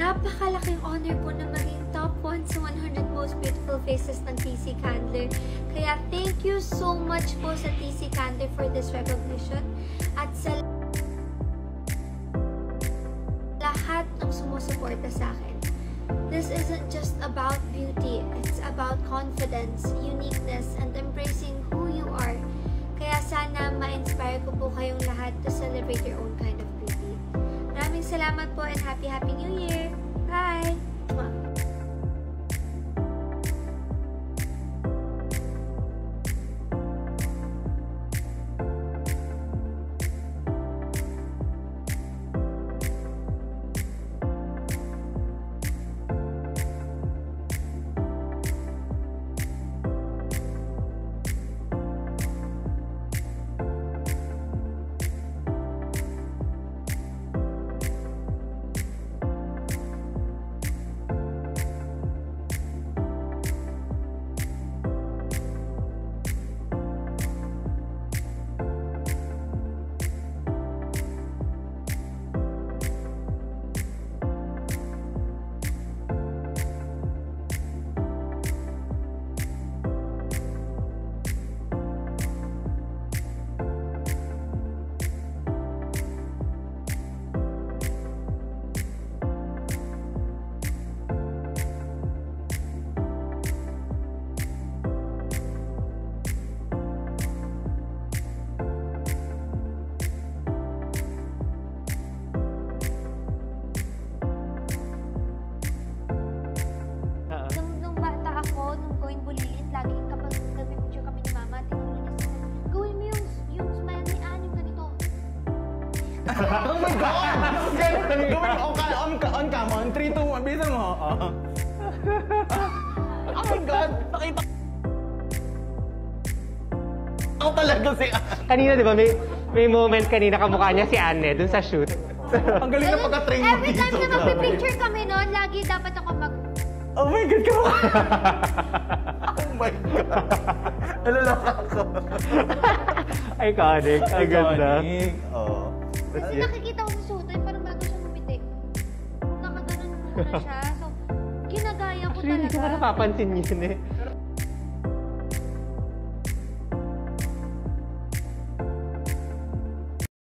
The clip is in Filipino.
napakalaking honor po na maging top 1 sa 100 most beautiful faces ng TC Candler. Kaya thank you so much po sa TC Candler for this recognition at sa lahat ng sumusuporta sa akin. This isn't just about beauty, it's about confidence, uniqueness, and embracing who you are. Kaya sana ma-inspire ko po kayong lahat to celebrate your own kind of beauty. Maraming salamat po and Happy New Year! Bye! Oh my God! Gawin on cam, on 3, 2, 1, bilisan mo. Oh my God! Nakita ako talaga si Anne. Kanina, di ba, may moment kanina kamukha niya si Anne dun sa shoot. Ang galing na pagka-train mo every time na magpipicture kami noon, lagi dapat ako Oh my God, kamukha! Oh my God! Nalalaka ako. Iconic. Ang ganda. Oo. Kasi nakikita ko sa shoot, parang bago siya bumitik. Nakaganon muna siya. So, ginagaya ko talaga. Actually, hindi ko pa napapansin yun eh.